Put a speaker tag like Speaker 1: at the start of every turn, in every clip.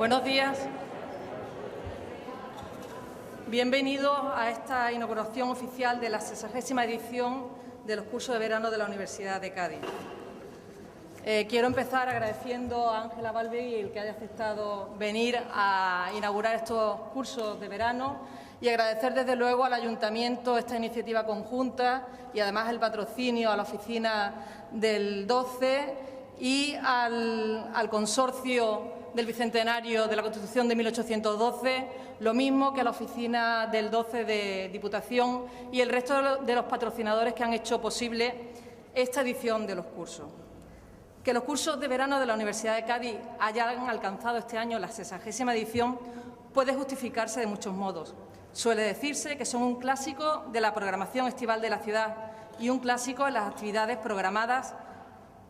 Speaker 1: Buenos días. Bienvenidos a esta inauguración oficial de la 60ª edición de los cursos de verano de la Universidad de Cádiz. Quiero empezar agradeciendo a Ángela Balbegui el que haya aceptado venir a inaugurar estos cursos de verano y agradecer desde luego al Ayuntamiento esta iniciativa conjunta y además el patrocinio a la oficina del 12 y al consorcio del Bicentenario de la Constitución de 1812, lo mismo que a la oficina del 12 de Diputación y el resto de los patrocinadores que han hecho posible esta edición de los cursos. Que los cursos de verano de la Universidad de Cádiz hayan alcanzado este año la 60ª edición puede justificarse de muchos modos. Suele decirse que son un clásico de la programación estival de la ciudad y un clásico en las actividades programadas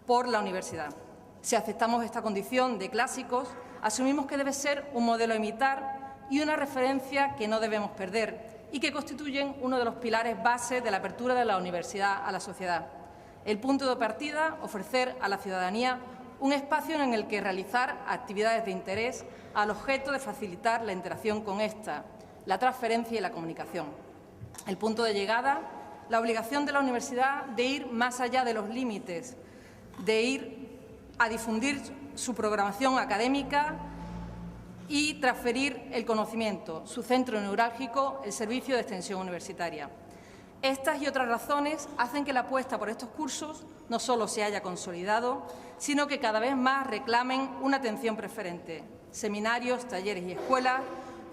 Speaker 1: por la universidad. Si aceptamos esta condición de clásicos, asumimos que debe ser un modelo a imitar y una referencia que no debemos perder y que constituyen uno de los pilares base de la apertura de la universidad a la sociedad. El punto de partida, ofrecer a la ciudadanía un espacio en el que realizar actividades de interés al objeto de facilitar la interacción con ésta, la transferencia y la comunicación. El punto de llegada, la obligación de la universidad de ir más allá de los límites, de ir a difundir su programación académica y transferir el conocimiento, su centro neurálgico, el servicio de extensión universitaria. Estas y otras razones hacen que la apuesta por estos cursos no solo se haya consolidado, sino que cada vez más reclamen una atención preferente. Seminarios, talleres y escuelas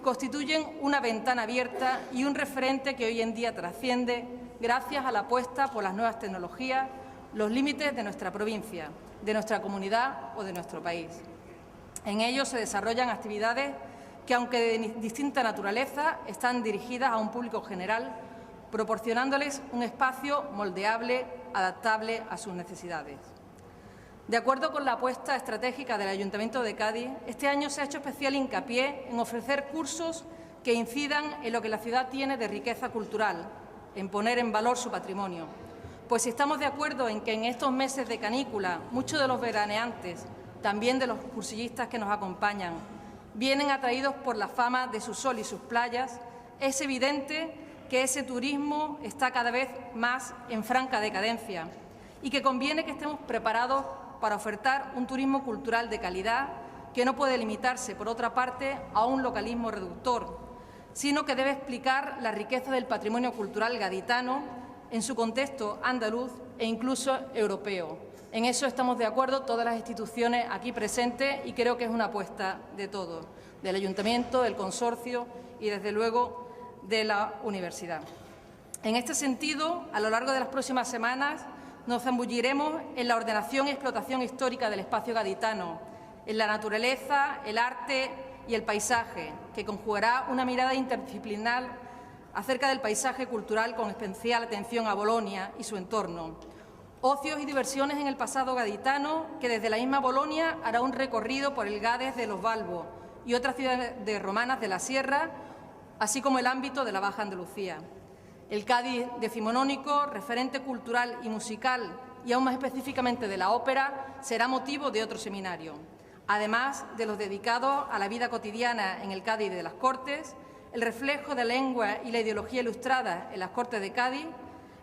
Speaker 1: constituyen una ventana abierta y un referente que hoy en día trasciende gracias a la apuesta por las nuevas tecnologías, los límites de nuestra provincia, de nuestra comunidad o de nuestro país. En ellos se desarrollan actividades que, aunque de distinta naturaleza, están dirigidas a un público general, proporcionándoles un espacio moldeable, adaptable a sus necesidades. De acuerdo con la apuesta estratégica del Ayuntamiento de Cádiz, este año se ha hecho especial hincapié en ofrecer cursos que incidan en lo que la ciudad tiene de riqueza cultural, en poner en valor su patrimonio. Pues si estamos de acuerdo en que en estos meses de canícula muchos de los veraneantes, también de los cursillistas que nos acompañan, vienen atraídos por la fama de su sol y sus playas, es evidente que ese turismo está cada vez más en franca decadencia y que conviene que estemos preparados para ofertar un turismo cultural de calidad que no puede limitarse, por otra parte, a un localismo reductor, sino que debe explicar la riqueza del patrimonio cultural gaditano en su contexto andaluz e incluso europeo. En eso estamos de acuerdo todas las instituciones aquí presentes y creo que es una apuesta de todos, del Ayuntamiento, del consorcio y, desde luego, de la universidad. En este sentido, a lo largo de las próximas semanas nos zambulliremos en la ordenación y explotación histórica del espacio gaditano, en la naturaleza, el arte y el paisaje, que conjugará una mirada interdisciplinar acerca del paisaje cultural con especial atención a Bolonia y su entorno. Ocios y diversiones en el pasado gaditano, que desde la misma Bolonia hará un recorrido por el Gades de los Balbos y otras ciudades romanas de la Sierra, así como el ámbito de la Baja Andalucía. El Cádiz decimonónico, referente cultural y musical, y aún más específicamente de la ópera, será motivo de otro seminario. Además de los dedicados a la vida cotidiana en el Cádiz de las Cortes, el reflejo de la lengua y la ideología ilustrada en las Cortes de Cádiz,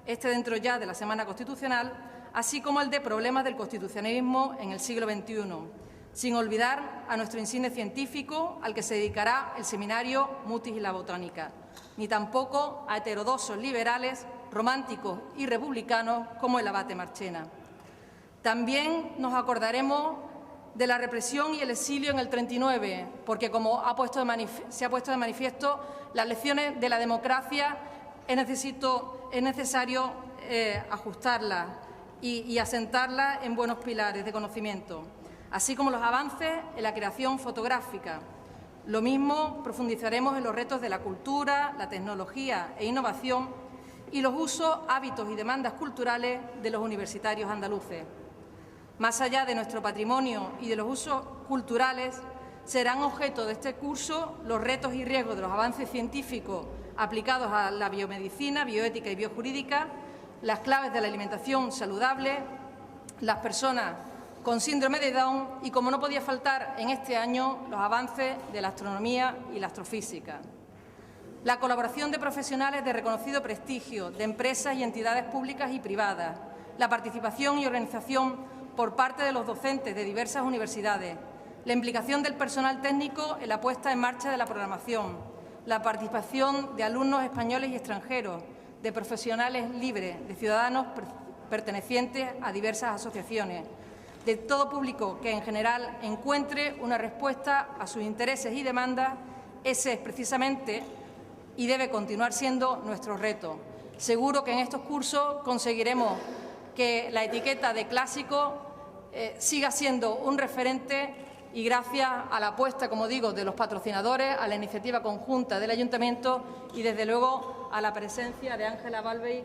Speaker 1: dentro ya de la Semana Constitucional, así como el de problemas del constitucionalismo en el siglo XXI, sin olvidar a nuestro insigne científico, al que se dedicará el seminario Mutis y la botánica, ni tampoco a heterodoxos liberales, románticos y republicanos como el abate Marchena. También nos acordaremos de la represión y el exilio en el 39, porque, como se ha puesto de manifiesto, las lecciones de la democracia es necesario ajustarlas y asentarlas en buenos pilares de conocimiento, así como los avances en la creación fotográfica. Lo mismo profundizaremos en los retos de la cultura, la tecnología e innovación y los usos, hábitos y demandas culturales de los universitarios andaluces. Más allá de nuestro patrimonio y de los usos culturales, serán objeto de este curso los retos y riesgos de los avances científicos aplicados a la biomedicina, bioética y biojurídica, las claves de la alimentación saludable, las personas con síndrome de Down y, como no podía faltar en este año, los avances de la astronomía y la astrofísica. La colaboración de profesionales de reconocido prestigio, de empresas y entidades públicas y privadas, la participación y organización por parte de los docentes de diversas universidades, la implicación del personal técnico en la puesta en marcha de la programación, la participación de alumnos españoles y extranjeros, de profesionales libres, de ciudadanos pertenecientes a diversas asociaciones, de todo público que en general encuentre una respuesta a sus intereses y demandas. Ese es precisamente y debe continuar siendo nuestro reto. Seguro que en estos cursos conseguiremos que la etiqueta de clásico siga siendo un referente, y gracias a la apuesta, como digo, de los patrocinadores, a la iniciativa conjunta del Ayuntamiento y, desde luego, a la presencia de Ángela Balvey,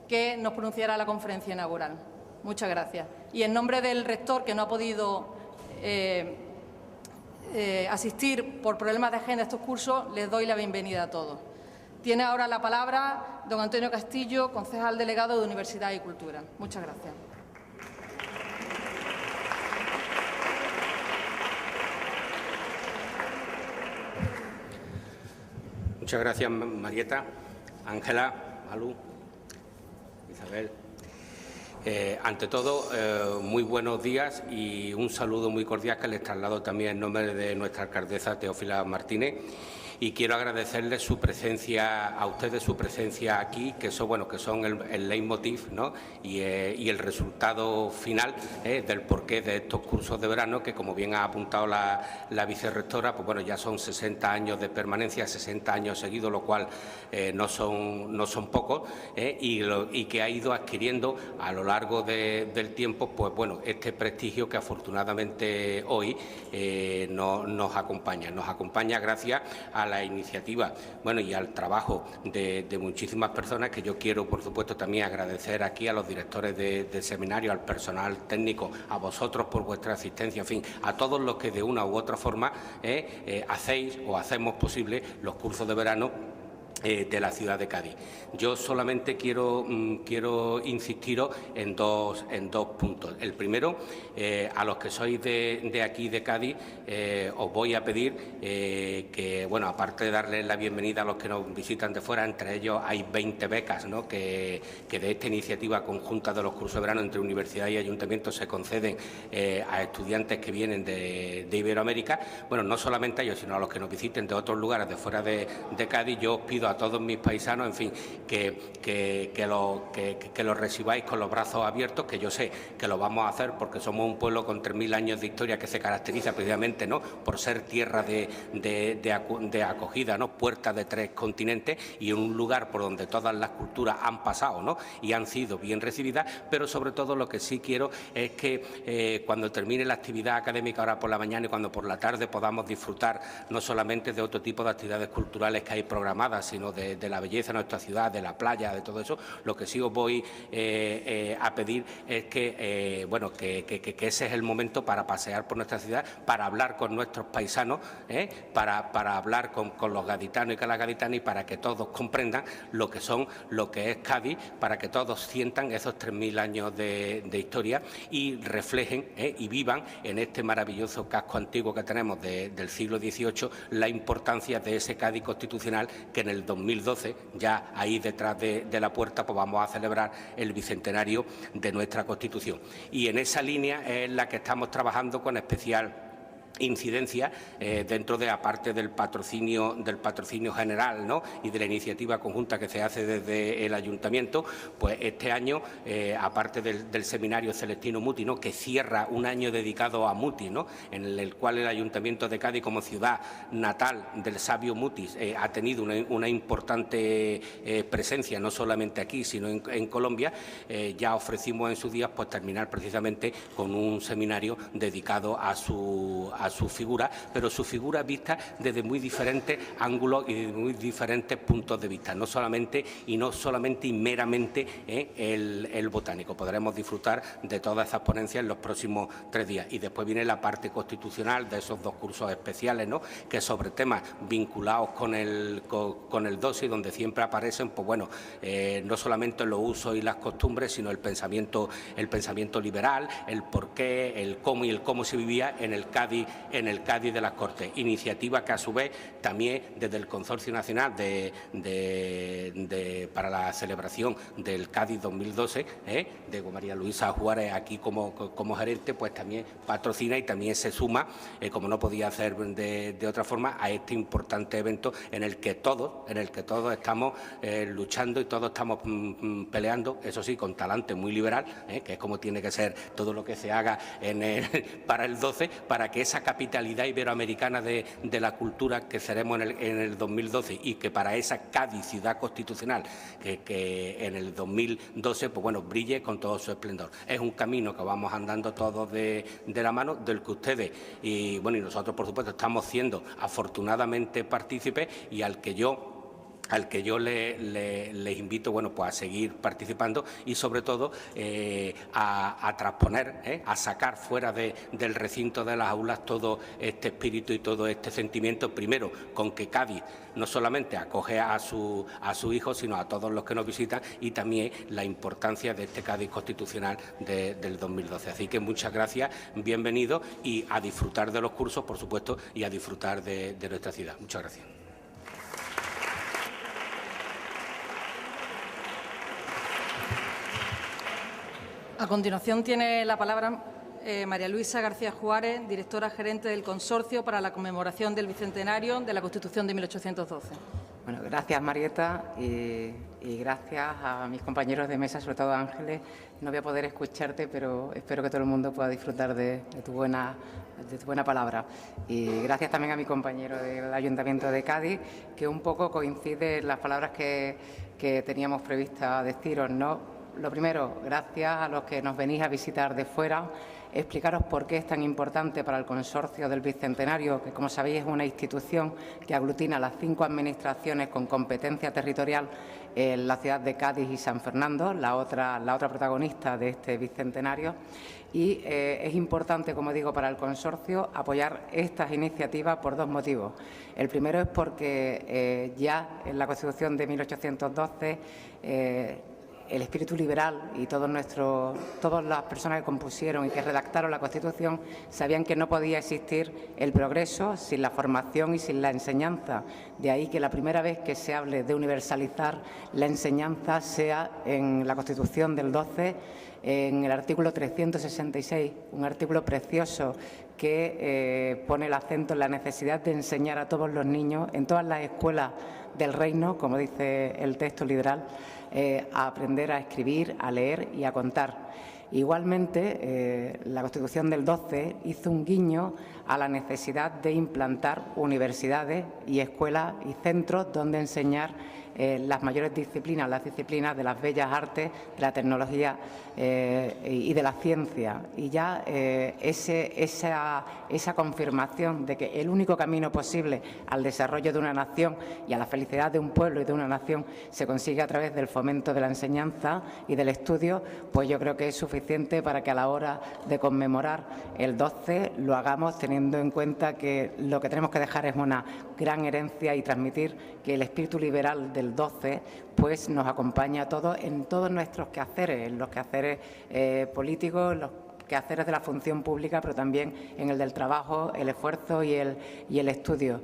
Speaker 1: que nos pronunciará la conferencia inaugural. Muchas gracias. Y en nombre del rector, que no ha podido asistir por problemas de agenda a estos cursos, les doy la bienvenida a todos. Tiene ahora la palabra don Antonio Castillo, concejal delegado de Universidad y Cultura. Muchas gracias.
Speaker 2: Muchas gracias, Marieta, Ángela, Malu, Isabel. Ante todo, muy buenos días y un saludo muy cordial que les traslado también en nombre de nuestra alcaldesa Teófila Martínez. Y quiero agradecerles su presencia, a ustedes su presencia aquí, que son, que son el leitmotiv, ¿no? y el resultado final del porqué de estos cursos de verano, que, como bien ha apuntado la vicerrectora, pues bueno, ya son 60 años de permanencia, 60 años seguidos, lo cual no son pocos, y que ha ido adquiriendo a lo largo del tiempo, pues bueno, este prestigio que afortunadamente hoy nos acompaña. Nos acompaña gracias a la iniciativa, bueno, y al trabajo de muchísimas personas, que yo quiero, por supuesto, también agradecer aquí a los directores del seminario, al personal técnico, a vosotros por vuestra asistencia, en fin, a todos los que de una u otra forma hacéis o hacemos posible los cursos de verano de la ciudad de Cádiz. Yo solamente quiero insistiros en dos puntos. El primero, a los que sois de aquí, de Cádiz, os voy a pedir que, bueno, aparte de darles la bienvenida a los que nos visitan de fuera, entre ellos hay 20 becas, ¿no?, que de esta iniciativa conjunta de los cursos de verano entre universidad y ayuntamiento se conceden a estudiantes que vienen de Iberoamérica. Bueno, no solamente a ellos, sino a los que nos visiten de otros lugares de fuera de Cádiz. Yo os pido a todos mis paisanos, en fin, que lo recibáis con los brazos abiertos, que yo sé que lo vamos a hacer porque somos un pueblo con 3.000 años de historia que se caracteriza precisamente, ¿no?, por ser tierra de acogida, ¿no?, puerta de 3 continentes, y en un lugar por donde todas las culturas han pasado, ¿no?, y han sido bien recibidas. Pero sobre todo lo que sí quiero es que cuando termine la actividad académica ahora por la mañana y cuando por la tarde podamos disfrutar no solamente de otro tipo de actividades culturales que hay programadas, sino de la belleza de nuestra ciudad, de la playa, de todo eso. Lo que sí os voy a pedir es que, bueno, que ese es el momento para pasear por nuestra ciudad, para hablar con nuestros paisanos, para hablar con los gaditanos y con las gaditanas, y para que todos comprendan lo que es Cádiz, para que todos sientan esos 3.000 años de historia y reflejen y vivan en este maravilloso casco antiguo que tenemos del siglo XVIII la importancia de ese Cádiz constitucional, que en el 2012, ya ahí detrás de la puerta, pues vamos a celebrar el bicentenario de nuestra Constitución. Y en esa línea es la que estamos trabajando con especial incidencia dentro de, aparte del patrocinio general, ¿no?, y de la iniciativa conjunta que se hace desde el Ayuntamiento. Pues este año, aparte del seminario Celestino Muti, ¿no?, que cierra un año dedicado a Mutis, ¿no?, en el cual el Ayuntamiento de Cádiz, como ciudad natal del sabio Mutis, ha tenido una importante presencia, no solamente aquí, sino en Colombia. Ya ofrecimos en sus días pues terminar precisamente con un seminario dedicado a su a su figura, pero su figura vista desde muy diferentes ángulos y desde muy diferentes puntos de vista, no solamente y meramente el botánico. Podremos disfrutar de todas esas ponencias en los próximos 3 días. Y después viene la parte constitucional de esos 2 cursos especiales, ¿no?, que sobre temas vinculados con el DOSI, donde siempre aparecen, pues bueno, no solamente los usos y las costumbres, sino el pensamiento liberal, el porqué, el cómo se vivía en el Cádiz de las Cortes. Iniciativa que a su vez también desde el Consorcio Nacional para la celebración del Cádiz 2012, de María Luisa Juárez aquí como gerente, pues también patrocina y también se suma, como no podía hacer de otra forma, a este importante evento en el que todos estamos luchando y todos estamos peleando, eso sí, con talante muy liberal, que es como tiene que ser todo lo que se haga para el 12, para que esa capitalidad iberoamericana de la cultura que seremos en el 2012 y que para esa Cádiz ciudad constitucional que en el 2012, pues bueno, brille con todo su esplendor. Es un camino que vamos andando todos de la mano, del que ustedes y nosotros, por supuesto, estamos siendo afortunadamente partícipes y al que yo les invito, bueno, pues a seguir participando y sobre todo a transponer, a sacar fuera del recinto de las aulas todo este espíritu y todo este sentimiento, primero con que Cádiz no solamente acoge a sus hijos, sino a todos los que nos visitan, y también la importancia de este Cádiz constitucional del 2012. Así que muchas gracias, bienvenidos y a disfrutar de los cursos, por supuesto, y a disfrutar de nuestra ciudad. Muchas gracias.
Speaker 1: A continuación tiene la palabra María Luisa García Juárez, directora gerente del Consorcio para la conmemoración del Bicentenario de la Constitución de 1812.
Speaker 3: Bueno, gracias, Marieta, y gracias a mis compañeros de mesa, sobre todo a Ángeles. No voy a poder escucharte, pero espero que todo el mundo pueda disfrutar de tu buena palabra. Y gracias también a mi compañero del Ayuntamiento de Cádiz, que un poco coincide en las palabras que teníamos prevista deciros, ¿no? Lo primero, gracias a los que nos venís a visitar de fuera, explicaros por qué es tan importante para el Consorcio del Bicentenario, que como sabéis es una institución que aglutina las 5 administraciones con competencia territorial en la ciudad de Cádiz y San Fernando, la otra protagonista de este Bicentenario. Y es importante, como digo, para el consorcio apoyar estas iniciativas por 2 motivos. El primero es porque ya en la Constitución de 1812 el espíritu liberal y todas las personas que compusieron y que redactaron la Constitución sabían que no podía existir el progreso sin la formación y sin la enseñanza. De ahí que la primera vez que se hable de universalizar la enseñanza sea en la Constitución del 12, en el artículo 366, un artículo precioso que pone el acento en la necesidad de enseñar a todos los niños en todas las escuelas del reino, como dice el texto liberal, a aprender a escribir, a leer y a contar. Igualmente, la Constitución del 12 hizo un guiño a la necesidad de implantar universidades y escuelas y centros donde enseñar las mayores disciplinas, las disciplinas de las bellas artes, de la tecnología y de la ciencia. Y ya esa confirmación de que el único camino posible al desarrollo de una nación y a la felicidad de un pueblo y de una nación se consigue a través del fomento de la enseñanza y del estudio, pues yo creo que es suficiente para que a la hora de conmemorar el 12 lo hagamos teniendo en cuenta que lo que tenemos que dejar es una gran herencia y transmitir que el espíritu liberal del 12 pues nos acompaña a todos en todos nuestros quehaceres, en los quehaceres políticos, en los quehaceres de la función pública, pero también en el del trabajo, el esfuerzo y el estudio.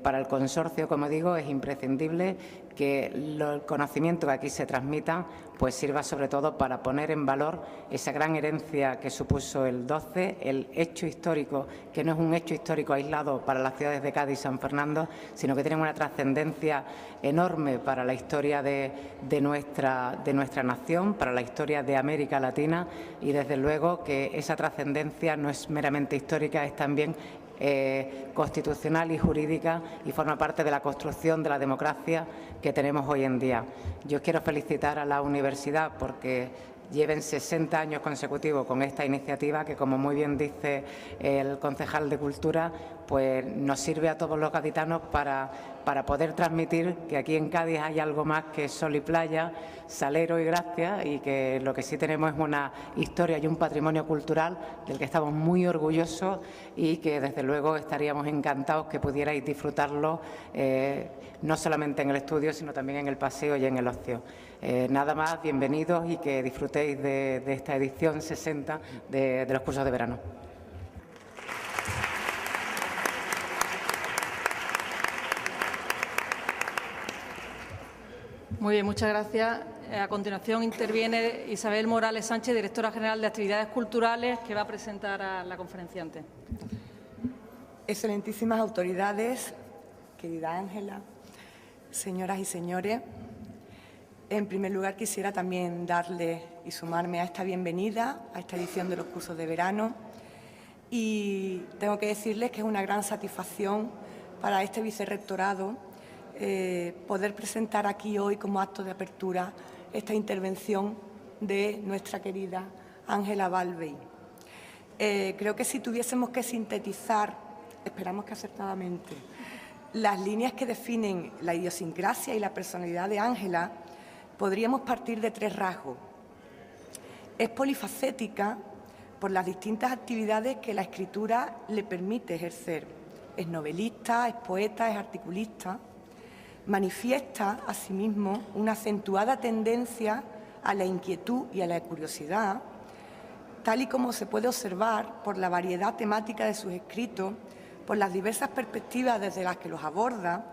Speaker 3: Para el consorcio, como digo, es imprescindible que el conocimiento que aquí se transmita pues sirva sobre todo para poner en valor esa gran herencia que supuso el 12, el hecho histórico, que no es un hecho histórico aislado para las ciudades de Cádiz y San Fernando, sino que tiene una trascendencia enorme para la historia de nuestra nación, para la historia de América Latina, y desde luego que esa trascendencia no es meramente histórica, es también constitucional y jurídica y forma parte de la construcción de la democracia que tenemos hoy en día. Yo quiero felicitar a la universidad porque lleven 60 años consecutivos con esta iniciativa que, como muy bien dice el concejal de Cultura, pues nos sirve a todos los gaditanos para poder transmitir que aquí en Cádiz hay algo más que sol y playa, salero y gracia, y que lo que sí tenemos es una historia y un patrimonio cultural del que estamos muy orgullosos y que desde luego estaríamos encantados que pudierais disfrutarlo no solamente en el estudio, sino también en el paseo y en el ocio. Nada más, bienvenidos y que disfrutéis de esta edición 60 de los cursos de verano.
Speaker 1: Muy bien, muchas gracias. A continuación interviene Isabel Morales Sánchez, directora general de Actividades Culturales, que va a presentar a la conferenciante.
Speaker 4: Excelentísimas autoridades, querida Ángela, señoras y señores, en primer lugar quisiera también darle y sumarme a esta bienvenida a esta edición de los cursos de verano, y tengo que decirles que es una gran satisfacción para este vicerrectorado poder presentar aquí hoy como acto de apertura esta intervención de nuestra querida Ángela Balvey. Creo que si tuviésemos que sintetizar, esperamos que acertadamente, las líneas que definen la idiosincrasia y la personalidad de Ángela, podríamos partir de 3 rasgos. Es polifacética por las distintas actividades que la escritura le permite ejercer. Es novelista, es poeta, es articulista. Manifiesta, asimismo, una acentuada tendencia a la inquietud y a la curiosidad, tal y como se puede observar por la variedad temática de sus escritos, por las diversas perspectivas desde las que los aborda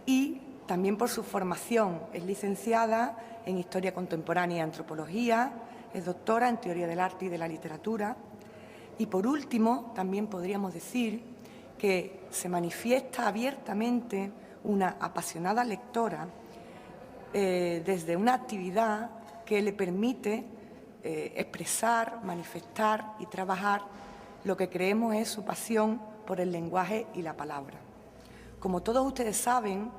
Speaker 4: y también por su formación. Es licenciada en Historia Contemporánea y Antropología, es doctora en Teoría del Arte y de la Literatura y, por último, también podríamos decir que se manifiesta abiertamente una apasionada lectora desde una actividad que le permite expresar, manifestar y trabajar lo que creemos es su pasión por el lenguaje y la palabra. Como todos ustedes saben,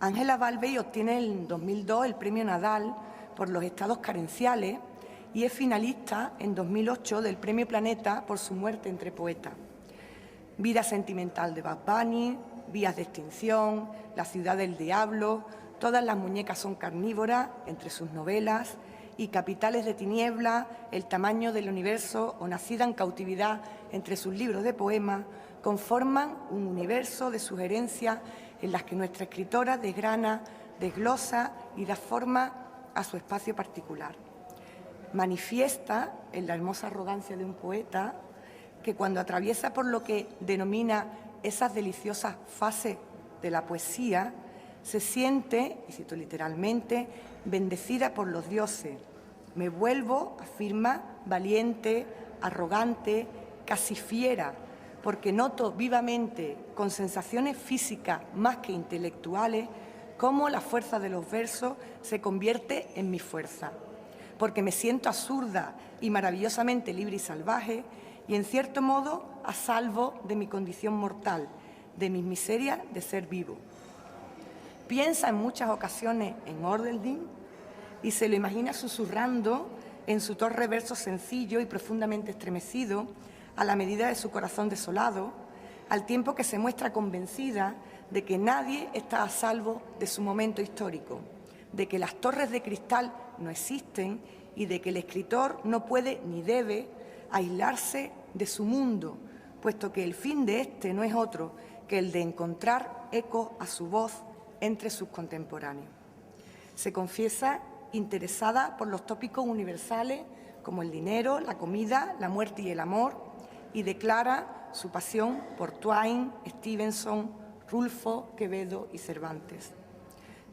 Speaker 4: Ángela Balvey obtiene en 2002 el Premio Nadal por los estados carenciales y es finalista en 2008 del Premio Planeta por su muerte entre poetas. Vida sentimental de Bad Bunny, Vías de extinción, La ciudad del diablo, Todas las muñecas son carnívoras, entre sus novelas, y Capitales de tiniebla, El tamaño del universo o Nacida en cautividad, entre sus libros de poemas, conforman un universo de sugerencias en las que nuestra escritora desgrana, desglosa y da forma a su espacio particular. Manifiesta, en la hermosa arrogancia de un poeta, que cuando atraviesa por lo que denomina esas deliciosas fases de la poesía, se siente, y cito literalmente, bendecida por los dioses. Me vuelvo, afirma, valiente, arrogante, casi fiera, porque noto vivamente, con sensaciones físicas más que intelectuales, cómo la fuerza de los versos se convierte en mi fuerza, porque me siento absurda y maravillosamente libre y salvaje, y en cierto modo a salvo de mi condición mortal, de mis miserias de ser vivo. Piensa en muchas ocasiones en Ordeldin y se lo imagina susurrando en su torre verso sencillo y profundamente estremecido a la medida de su corazón desolado, al tiempo que se muestra convencida de que nadie está a salvo de su momento histórico, de que las torres de cristal no existen y de que el escritor no puede ni debe aislarse de su mundo, puesto que el fin de éste no es otro que el de encontrar eco a su voz entre sus contemporáneos. Se confiesa interesada por los tópicos universales como el dinero, la comida, la muerte y el amor, y declara su pasión por Twain, Stevenson, Rulfo, Quevedo y Cervantes.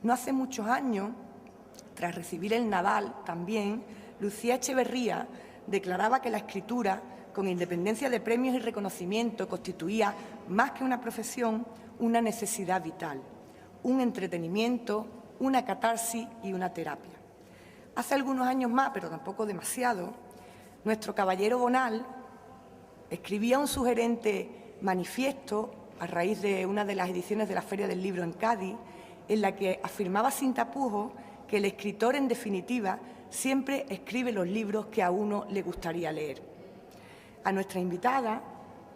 Speaker 4: No hace muchos años, tras recibir el Nadal también, Lucía Echeverría declaraba que la escritura, con independencia de premios y reconocimiento, constituía, más que una profesión, una necesidad vital, un entretenimiento, una catarsis y una terapia. Hace algunos años más, pero tampoco demasiado, nuestro caballero Bonal escribía un sugerente manifiesto a raíz de una de las ediciones de la Feria del Libro en Cádiz, en la que afirmaba sin tapujos que el escritor, en definitiva, siempre escribe los libros que a uno le gustaría leer. A nuestra invitada,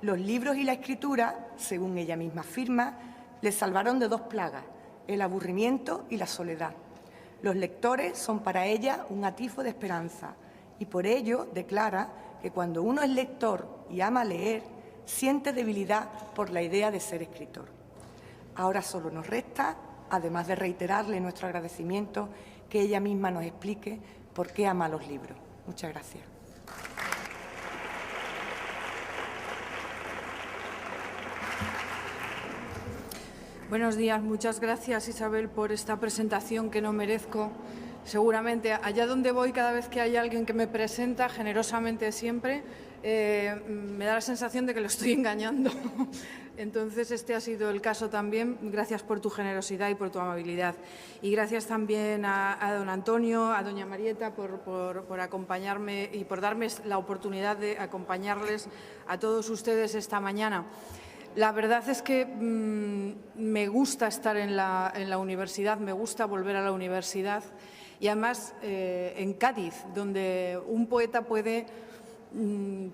Speaker 4: los libros y la escritura, según ella misma afirma, le salvaron de 2 plagas, el aburrimiento y la soledad. Los lectores son para ella un atisbo de esperanza y por ello declara que cuando uno es lector y ama leer, siente debilidad por la idea de ser escritor. Ahora solo nos resta, además de reiterarle nuestro agradecimiento, que ella misma nos explique por qué ama los libros. Muchas gracias.
Speaker 5: Buenos días. Muchas gracias, Isabel, por esta presentación que no merezco. Seguramente, allá donde voy, cada vez que hay alguien que me presenta, generosamente siempre, me da la sensación de que lo estoy engañando. Entonces, este ha sido el caso también. Gracias por tu generosidad y por tu amabilidad. Y gracias también a don Antonio, a doña Marieta, por acompañarme y por darme la oportunidad de acompañarles a todos ustedes esta mañana. La verdad es que me gusta estar en la universidad, me gusta volver a la universidad y además en Cádiz, donde un poeta puede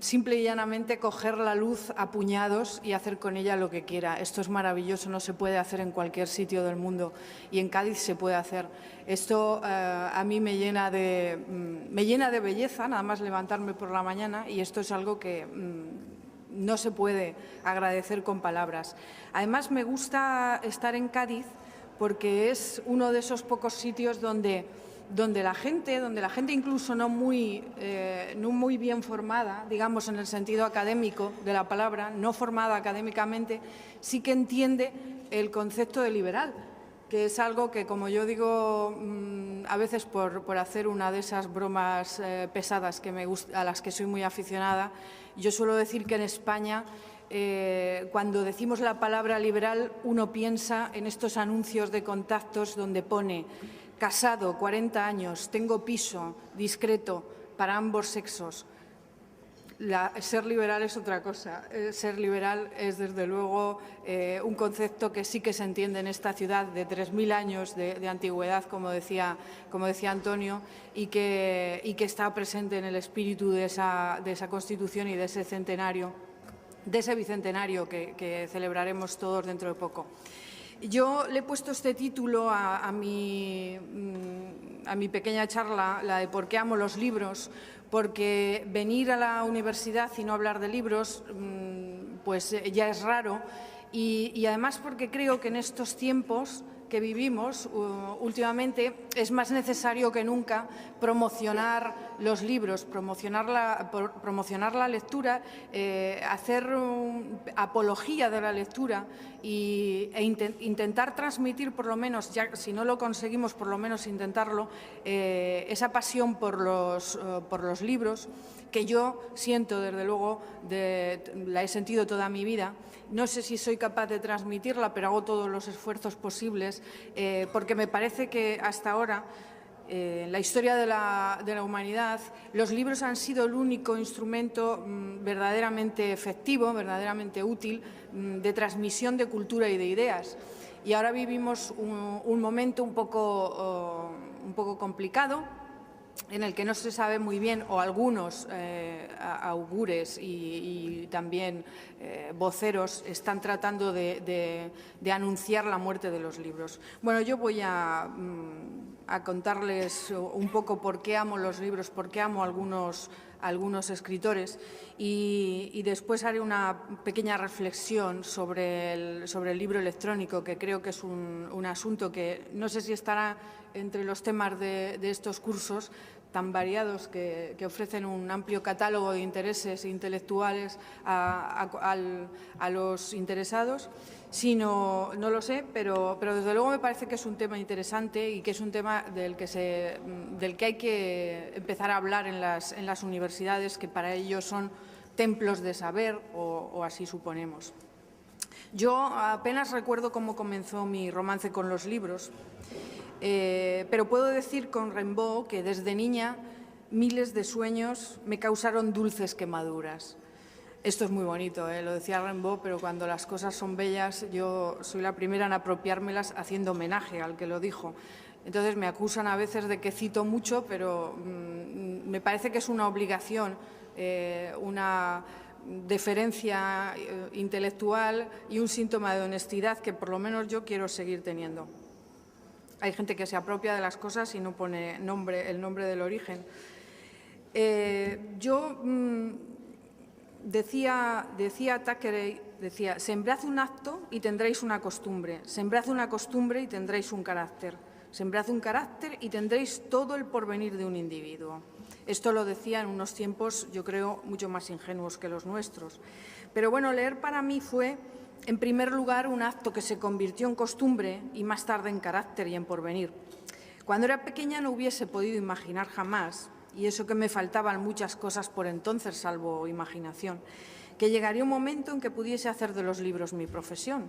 Speaker 5: simple y llanamente coger la luz a puñados y hacer con ella lo que quiera. Esto es maravilloso, no se puede hacer en cualquier sitio del mundo y en Cádiz se puede hacer. Esto a mí me llena de belleza, nada más levantarme por la mañana, y esto es algo que no se puede agradecer con palabras. Además, me gusta estar en Cádiz porque es uno de esos pocos sitios donde la gente incluso no muy bien formada, digamos en el sentido académico de la palabra, no formada académicamente, sí que entiende el concepto de liberal, que es algo que, como yo digo, a veces por hacer una de esas bromas pesadas a las que soy muy aficionada, yo suelo decir que en España, cuando decimos la palabra liberal, uno piensa en estos anuncios de contactos donde pone casado, 40 años, tengo piso, discreto, para ambos sexos. Ser liberal es otra cosa. Ser liberal es, desde luego, un concepto que sí que se entiende en esta ciudad de 3.000 años de antigüedad, como decía Antonio, y que está presente en el espíritu de esa Constitución y de ese centenario, de ese bicentenario que celebraremos todos dentro de poco. Yo le he puesto este título a mi pequeña charla, la de ¿por qué amo los libros?, porque venir a la universidad y no hablar de libros, pues ya es raro, y además porque creo que en estos tiempos que vivimos últimamente es más necesario que nunca promocionar los libros, promocionar la lectura, hacer apología de la lectura e intentar transmitir, por lo menos, ya si no lo conseguimos, por lo menos intentarlo, esa pasión por los libros, que yo siento, desde luego, la he sentido toda mi vida. No sé si soy capaz de transmitirla, pero hago todos los esfuerzos posibles, porque me parece que hasta ahora, en la historia de la humanidad, los libros han sido el único instrumento verdaderamente efectivo, verdaderamente útil, de transmisión de cultura y de ideas. Y ahora vivimos un momento un poco complicado, en el que no se sabe muy bien, o algunos augures y también voceros están tratando de anunciar la muerte de los libros. Bueno, yo voy a contarles un poco por qué amo los libros, por qué amo algunos escritores, y después haré una pequeña reflexión sobre el libro electrónico, que creo que es un asunto que no sé si estará entre los temas de estos cursos tan variados que ofrecen un amplio catálogo de intereses intelectuales a los interesados, sino, no lo sé, pero desde luego me parece que es un tema interesante y que es un tema del que hay que empezar a hablar en las universidades, que para ello son templos de saber, o así suponemos. Yo apenas recuerdo cómo comenzó mi romance con los libros, pero puedo decir con Rimbaud que desde niña miles de sueños me causaron dulces quemaduras. Esto es muy bonito, lo decía Rimbaud, pero cuando las cosas son bellas yo soy la primera en apropiármelas haciendo homenaje al que lo dijo. Entonces me acusan a veces de que cito mucho, pero me parece que es una obligación, una deferencia intelectual y un síntoma de honestidad que por lo menos yo quiero seguir teniendo. Hay gente que se apropia de las cosas y no pone el nombre del origen. Decía Thackeray, sembrad un acto y tendréis una costumbre, sembrad una costumbre y tendréis un carácter, sembrad un carácter y tendréis todo el porvenir de un individuo. Esto lo decía en unos tiempos, yo creo, mucho más ingenuos que los nuestros. Pero bueno, leer para mí fue, en primer lugar, un acto que se convirtió en costumbre y más tarde en carácter y en porvenir. Cuando era pequeña no hubiese podido imaginar jamás, y eso que me faltaban muchas cosas por entonces, salvo imaginación, que llegaría un momento en que pudiese hacer de los libros mi profesión,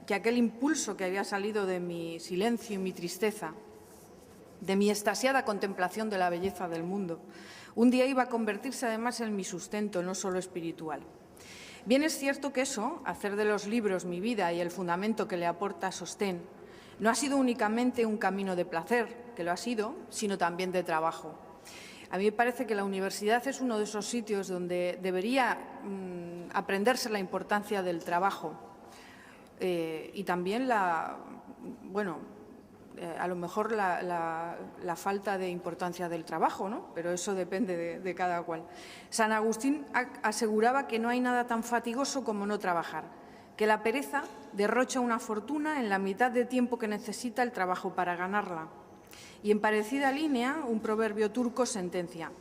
Speaker 5: que aquel impulso que había salido de mi silencio y mi tristeza, de mi extasiada contemplación de la belleza del mundo, un día iba a convertirse además en mi sustento, no solo espiritual. Bien es cierto que eso, hacer de los libros mi vida y el fundamento que le aporta sostén, no ha sido únicamente un camino de placer, que lo ha sido, sino también de trabajo. A mí me parece que la universidad es uno de esos sitios donde debería aprenderse la importancia del trabajo y también a lo mejor la falta de importancia del trabajo, ¿no? Pero eso depende de cada cual. San Agustín aseguraba que no hay nada tan fatigoso como no trabajar, que la pereza derrocha una fortuna en la mitad de tiempo que necesita el trabajo para ganarla. Y en parecida línea, un proverbio turco sentencia: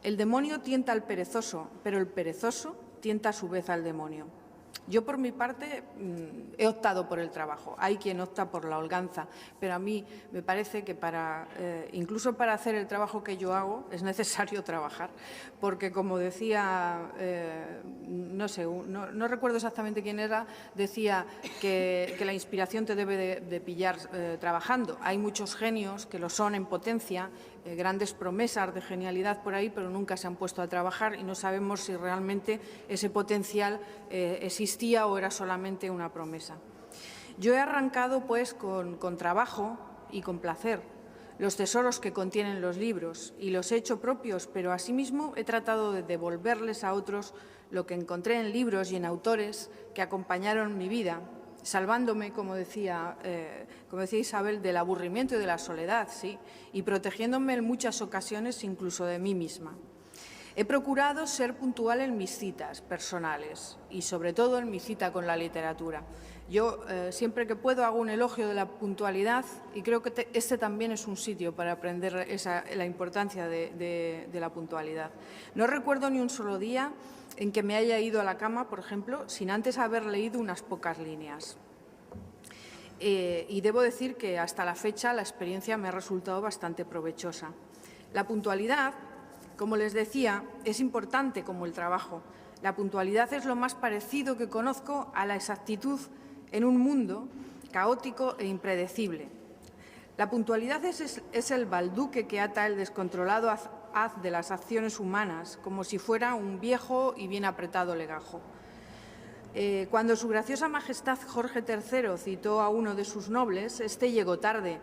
Speaker 5: el demonio tienta al perezoso, pero el perezoso tienta a su vez al demonio. Yo, por mi parte, he optado por el trabajo. Hay quien opta por la holganza, pero a mí me parece que incluso para hacer el trabajo que yo hago es necesario trabajar, porque, como decía, no recuerdo exactamente quién era, decía que la inspiración te debe de pillar trabajando. Hay muchos genios que lo son en potencia, grandes promesas de genialidad por ahí, pero nunca se han puesto a trabajar y no sabemos si realmente ese potencial existía o era solamente una promesa. Yo he arrancado, pues, con trabajo y con placer los tesoros que contienen los libros y los he hecho propios, pero asimismo he tratado de devolverles a otros lo que encontré en libros y en autores que acompañaron mi vida, salvándome, como decía Isabel, del aburrimiento y de la soledad, sí, y protegiéndome en muchas ocasiones incluso de mí misma. He procurado ser puntual en mis citas personales y, sobre todo, en mi cita con la literatura. Yo, siempre que puedo, hago un elogio de la puntualidad y creo que este también es un sitio para aprender la importancia de la puntualidad. No recuerdo ni un solo día en que me haya ido a la cama, por ejemplo, sin antes haber leído unas pocas líneas. Y debo decir que hasta la fecha la experiencia me ha resultado bastante provechosa. La puntualidad, como les decía, es importante como el trabajo. La puntualidad es lo más parecido que conozco a la exactitud en un mundo caótico e impredecible. La puntualidad es el balduque que ata el descontrolado haz de las acciones humanas, como si fuera un viejo y bien apretado legajo. Cuando su graciosa majestad Jorge III citó a uno de sus nobles, este llegó tarde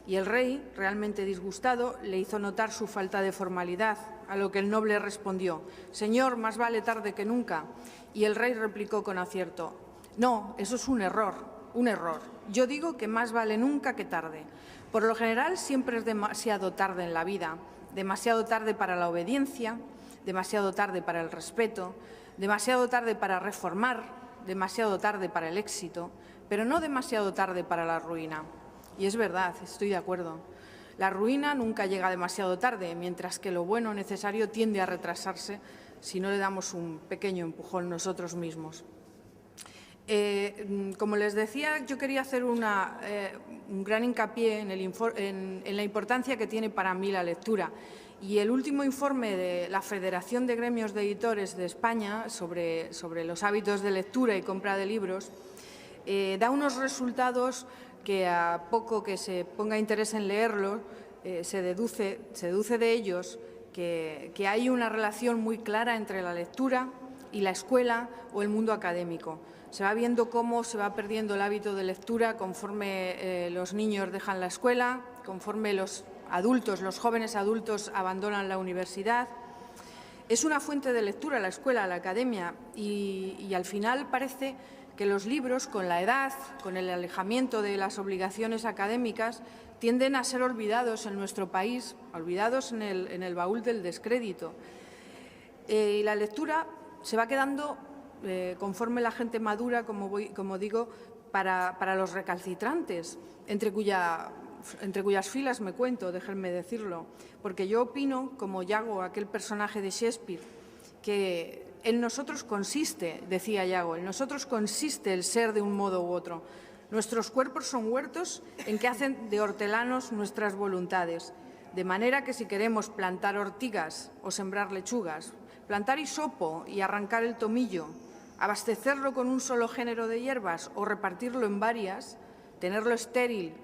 Speaker 5: y el rey, realmente disgustado, le hizo notar su falta de formalidad, a lo que el noble respondió: «Señor, más vale tarde que nunca». Y el rey replicó con acierto: «No, eso es un error, un error. Yo digo que más vale nunca que tarde. Por lo general siempre es demasiado tarde en la vida, demasiado tarde para la obediencia, demasiado tarde para el respeto, demasiado tarde para reformar, demasiado tarde para el éxito, pero no demasiado tarde para la ruina». Y es verdad, estoy de acuerdo. La ruina nunca llega demasiado tarde, mientras que lo bueno necesario tiende a retrasarse si no le damos un pequeño empujón nosotros mismos. Como les decía, yo quería hacer un gran hincapié en la importancia que tiene para mí la lectura. Y el último informe de la Federación de Gremios de Editores de España sobre los hábitos de lectura y compra de libros da unos resultados que, a poco que se ponga interés en leerlo, se deduce de ellos que hay una relación muy clara entre la lectura y la escuela o el mundo académico. Se va viendo cómo se va perdiendo el hábito de lectura conforme los niños dejan la escuela conforme los jóvenes adultos abandonan la universidad. Es una fuente de lectura la escuela, la academia, y al final parece que los libros, con la edad, con el alejamiento de las obligaciones académicas, tienden a ser olvidados en nuestro país, olvidados en el baúl del descrédito. Y la lectura se va quedando, conforme la gente madura, como digo, para los recalcitrantes, entre cuyas filas me cuento, déjenme decirlo, porque yo opino, como Iago, aquel personaje de Shakespeare, que en nosotros consiste, decía Iago, en nosotros consiste el ser de un modo u otro. Nuestros cuerpos son huertos en que hacen de hortelanos nuestras voluntades, de manera que si queremos plantar ortigas o sembrar lechugas, plantar hisopo y arrancar el tomillo, abastecerlo con un solo género de hierbas o repartirlo en varias, tenerlo estéril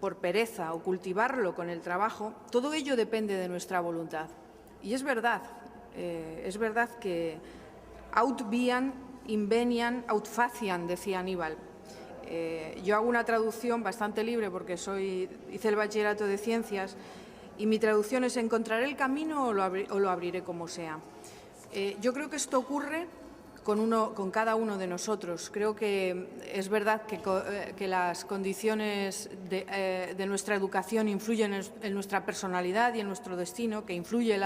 Speaker 5: por pereza o cultivarlo con el trabajo, todo ello depende de nuestra voluntad. Y es verdad que aut viam inveniam aut faciam, decía Aníbal. Yo hago una traducción bastante libre porque hice el bachillerato de Ciencias y mi traducción es «encontraré el camino o lo abriré como sea». Yo creo que esto ocurre con cada uno de nosotros. Creo que es verdad que las condiciones de nuestra educación influyen en nuestra personalidad y en nuestro destino, que influye el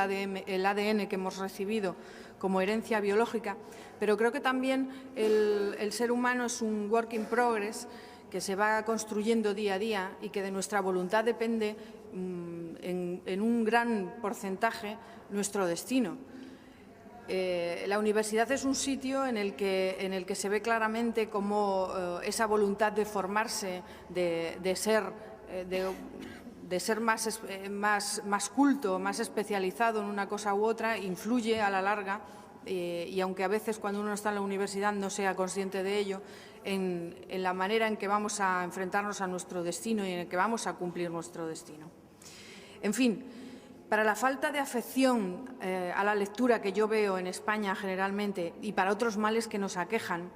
Speaker 5: ADN que hemos recibido como herencia biológica, pero creo que también el ser humano es un work in progress que se va construyendo día a día y que de nuestra voluntad depende en un gran porcentaje nuestro destino. La universidad es un sitio en el que se ve claramente cómo esa voluntad de formarse, de ser más culto, más especializado en una cosa u otra, influye a la larga, y aunque a veces cuando uno está en la universidad no sea consciente de ello, en la manera en que vamos a enfrentarnos a nuestro destino y en que vamos a cumplir nuestro destino. En fin, para la falta de afección a la lectura que yo veo en España generalmente y para otros males que nos aquejan,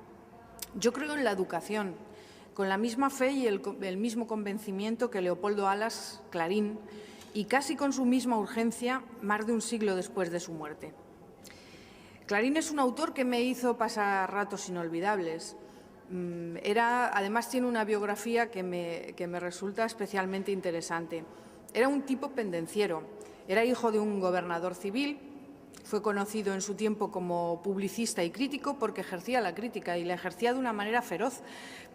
Speaker 5: yo creo en la educación, con la misma fe y el mismo convencimiento que Leopoldo Alas Clarín, y casi con su misma urgencia más de un siglo después de su muerte. Clarín es un autor que me hizo pasar ratos inolvidables. Además tiene una biografía que me resulta especialmente interesante. Era un tipo pendenciero. Era hijo de un gobernador civil, fue conocido en su tiempo como publicista y crítico porque ejercía la crítica y la ejercía de una manera feroz,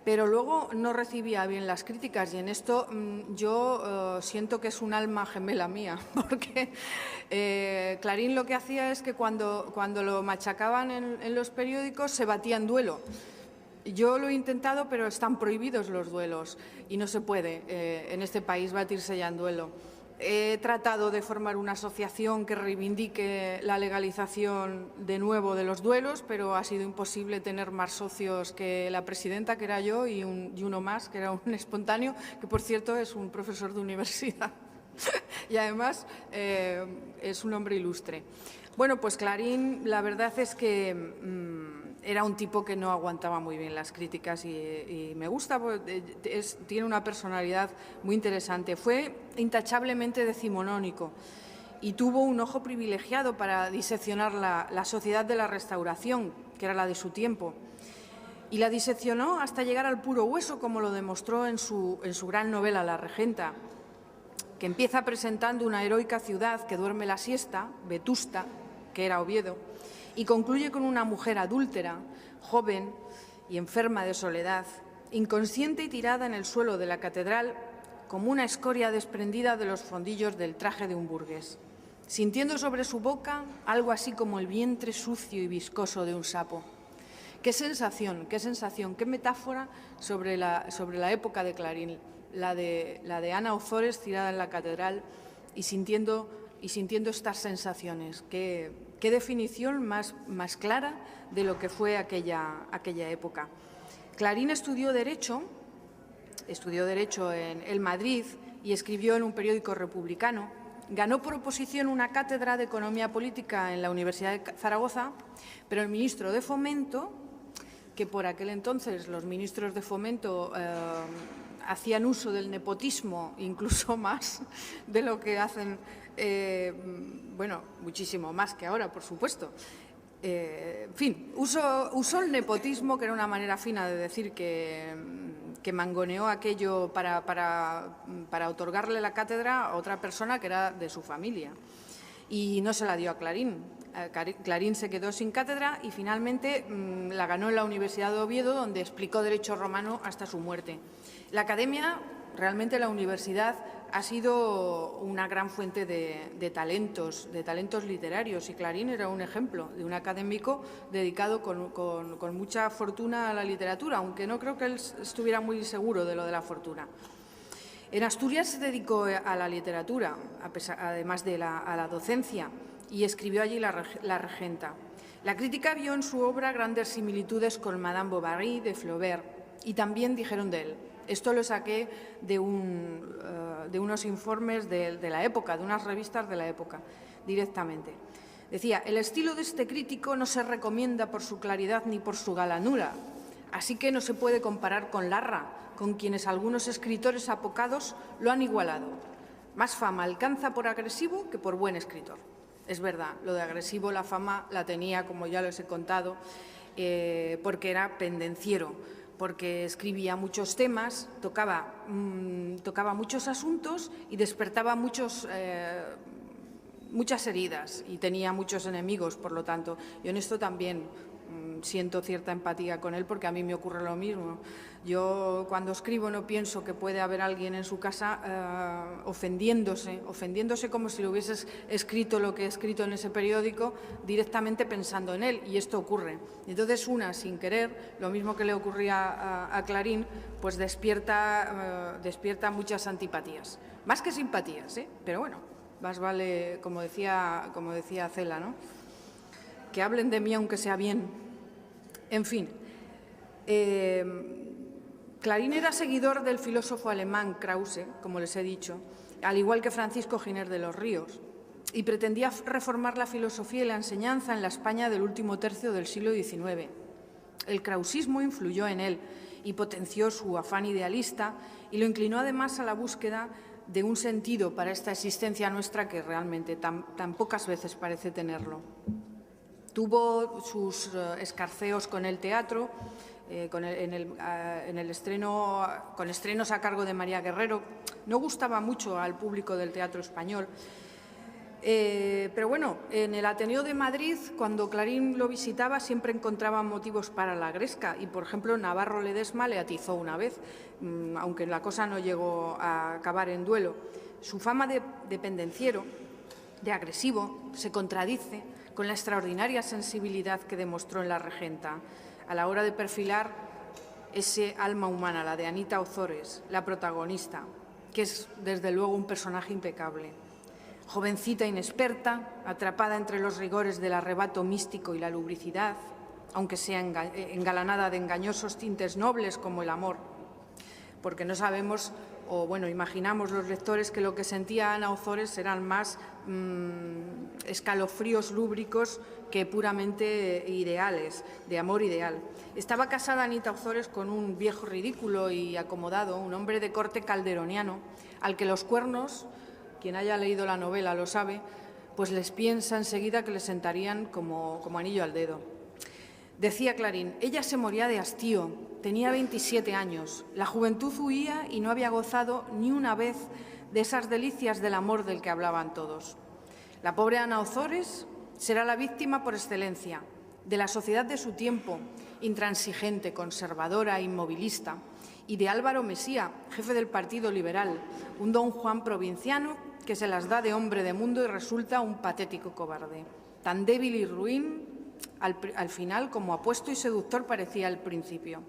Speaker 5: pero luego no recibía bien las críticas y en esto yo siento que es un alma gemela mía, porque Clarín lo que hacía es que cuando lo machacaban en los periódicos se batía en duelo. Yo lo he intentado, pero están prohibidos los duelos y no se puede en este país batirse ya en duelo. He tratado de formar una asociación que reivindique la legalización de nuevo de los duelos, pero ha sido imposible tener más socios que la presidenta, que era yo, y uno más, que era un espontáneo, que por cierto es un profesor de universidad y además es un hombre ilustre. Bueno, pues Clarín, la verdad es que era un tipo que no aguantaba muy bien las críticas y me gusta, tiene una personalidad muy interesante. Fue intachablemente decimonónico y tuvo un ojo privilegiado para diseccionar la sociedad de la Restauración, que era la de su tiempo. Y la diseccionó hasta llegar al puro hueso, como lo demostró en su gran novela La Regenta, que empieza presentando una heroica ciudad que duerme la siesta, Vetusta, que era Oviedo, y concluye con una mujer adúltera, joven y enferma de soledad, inconsciente y tirada en el suelo de la catedral como una escoria desprendida de los fondillos del traje de un burgués, sintiendo sobre su boca algo así como el vientre sucio y viscoso de un sapo. Qué sensación, qué metáfora sobre la época de Clarín, la de Ana Ozores tirada en la catedral y sintiendo estas sensaciones. Qué definición más clara de lo que fue aquella época. Clarín estudió Derecho en el Madrid y escribió en un periódico republicano. Ganó por oposición una cátedra de Economía Política en la Universidad de Zaragoza, pero el ministro de Fomento, que por aquel entonces los ministros de Fomento hacían uso del nepotismo incluso más de lo que hacen, bueno, muchísimo más que ahora, por supuesto. En fin, usó el nepotismo, que era una manera fina de decir que mangoneó aquello para otorgarle la cátedra a otra persona que era de su familia. Y no se la dio a Clarín. Clarín se quedó sin cátedra y finalmente la ganó en la Universidad de Oviedo, donde explicó Derecho Romano hasta su muerte. La Academia, realmente la universidad, ha sido una gran fuente de talentos literarios, y Clarín era un ejemplo de un académico dedicado con mucha fortuna a la literatura, aunque no creo que él estuviera muy seguro de lo de la fortuna. En Asturias se dedicó a la literatura, además de a la docencia, y escribió allí La Regenta. La crítica vio en su obra grandes similitudes con Madame Bovary de Flaubert, y también dijeron de él. Esto lo saqué de unos informes de la época, de unas revistas de la época, directamente. Decía, el estilo de este crítico no se recomienda por su claridad ni por su galanura, así que no se puede comparar con Larra, con quienes algunos escritores apocados lo han igualado. Más fama alcanza por agresivo que por buen escritor. Es verdad, lo de agresivo, la fama la tenía, como ya les he contado, porque era pendenciero, porque escribía muchos temas, tocaba muchos asuntos y despertaba muchas heridas y tenía muchos enemigos, por lo tanto. Yo en esto también siento cierta empatía con él, porque a mí me ocurre lo mismo. Yo cuando escribo no pienso que puede haber alguien en su casa ofendiéndose como si lo hubieses escrito lo que he escrito en ese periódico, directamente pensando en él, y esto ocurre. Entonces una, sin querer, lo mismo que le ocurría a Clarín, pues despierta muchas antipatías. Más que simpatías, pero bueno, más vale, como decía Cela, ¿no?, que hablen de mí aunque sea bien. En fin, Clarín era seguidor del filósofo alemán Krause, como les he dicho, al igual que Francisco Giner de los Ríos, y pretendía reformar la filosofía y la enseñanza en la España del último tercio del siglo XIX. El krausismo influyó en él y potenció su afán idealista, y lo inclinó además a la búsqueda de un sentido para esta existencia nuestra, que realmente tan pocas veces parece tenerlo. Tuvo sus escarceos con el teatro, con estrenos a cargo de María Guerrero. No gustaba mucho al público del teatro español. Pero bueno, en el Ateneo de Madrid, cuando Clarín lo visitaba, siempre encontraba motivos para la gresca, y, por ejemplo, Navarro Ledesma le atizó una vez, aunque la cosa no llegó a acabar en duelo. Su fama de pendenciero, de agresivo, se contradice con la extraordinaria sensibilidad que demostró en La Regenta a la hora de perfilar ese alma humana, la de Anita Ozores, la protagonista, que es, desde luego, un personaje impecable. Jovencita inexperta, atrapada entre los rigores del arrebato místico y la lubricidad, aunque sea engalanada de engañosos tintes nobles como el amor, porque no sabemos, o bueno, imaginamos los lectores que lo que sentía Ana Ozores eran más escalofríos lúbricos que puramente ideales, de amor ideal. Estaba casada Anita Ozores con un viejo ridículo y acomodado, un hombre de corte calderoniano, al que los cuernos, quien haya leído la novela lo sabe, pues les piensa enseguida que le sentarían como anillo al dedo. Decía Clarín, ella se moría de hastío, tenía 27 años, la juventud huía y no había gozado ni una vez de esas delicias del amor del que hablaban todos. La pobre Ana Ozores será la víctima por excelencia de la sociedad de su tiempo, intransigente, conservadora, inmovilista, y de Álvaro Mesía, jefe del Partido Liberal, un don Juan provinciano que se las da de hombre de mundo y resulta un patético cobarde. Tan débil y ruin al final como apuesto y seductor parecía al principio.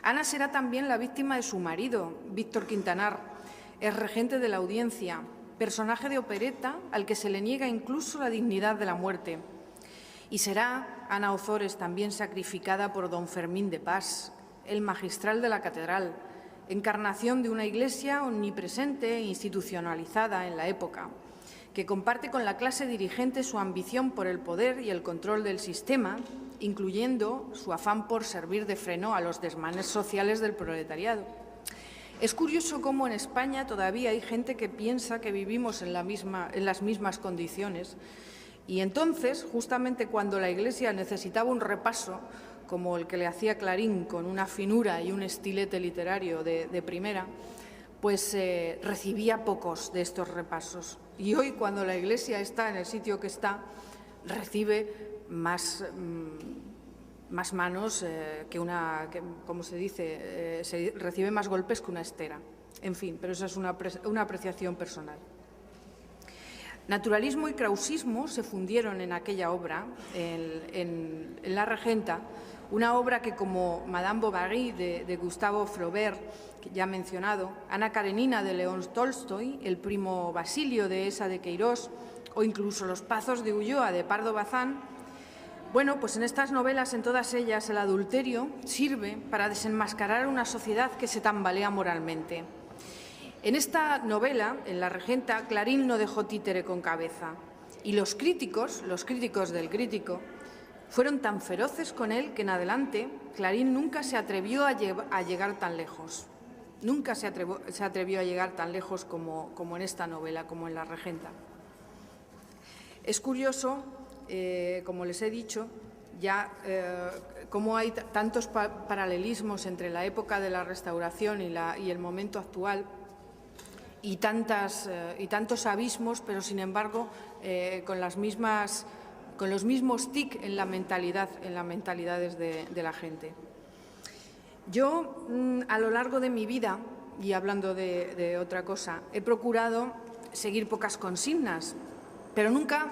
Speaker 5: Ana será también la víctima de su marido, Víctor Quintanar, es regente de la Audiencia, personaje de opereta al que se le niega incluso la dignidad de la muerte. Y será Ana Ozores también sacrificada por don Fermín de Pas, el magistral de la catedral, encarnación de una iglesia omnipresente e institucionalizada en la época, que comparte con la clase dirigente su ambición por el poder y el control del sistema, incluyendo su afán por servir de freno a los desmanes sociales del proletariado. Es curioso cómo en España todavía hay gente que piensa que vivimos en las mismas condiciones. Y entonces, justamente cuando la Iglesia necesitaba un repaso, como el que le hacía Clarín, con una finura y un estilete literario de primera, pues recibía pocos de estos repasos. Y hoy, cuando la Iglesia está en el sitio que está, recibe más manos como se dice, se recibe más golpes que una estera. En fin, pero esa es una apreciación personal. Naturalismo y krausismo se fundieron en aquella obra, en La Regenta, una obra que, como Madame Bovary de Gustave Flaubert, que ya he mencionado, Ana Karenina de León Tolstoy, El primo Basilio de Esa de Queirós o incluso Los Pazos de Ulloa de Pardo Bazán, bueno, pues en estas novelas, en todas ellas, el adulterio sirve para desenmascarar una sociedad que se tambalea moralmente. En esta novela, en La Regenta, Clarín no dejó títere con cabeza y los críticos del crítico, fueron tan feroces con él que en adelante Clarín nunca se atrevió a llegar tan lejos. Nunca se atrevió a llegar tan lejos como en esta novela, como en La Regenta. Es curioso, como les he dicho, ya cómo hay tantos paralelismos entre la época de la Restauración y el momento actual, y tantos abismos, pero sin embargo con los mismos tic en las mentalidades de la gente. Yo, a lo largo de mi vida, y hablando de otra cosa, he procurado seguir pocas consignas, pero nunca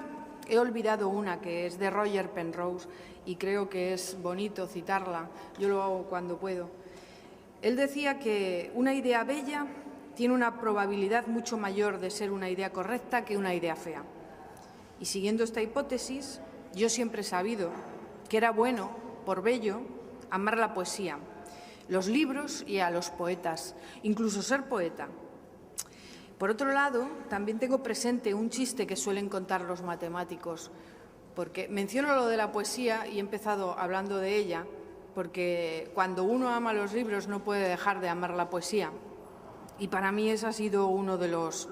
Speaker 5: he olvidado una, que es de Roger Penrose, y creo que es bonito citarla. Yo lo hago cuando puedo. Él decía que una idea bella tiene una probabilidad mucho mayor de ser una idea correcta que una idea fea. Y siguiendo esta hipótesis, yo siempre he sabido que era bueno, por bello, amar la poesía, los libros y a los poetas, incluso ser poeta. Por otro lado, también tengo presente un chiste que suelen contar los matemáticos, porque menciono lo de la poesía y he empezado hablando de ella, porque cuando uno ama los libros no puede dejar de amar la poesía. Y para mí ese ha sido uno de los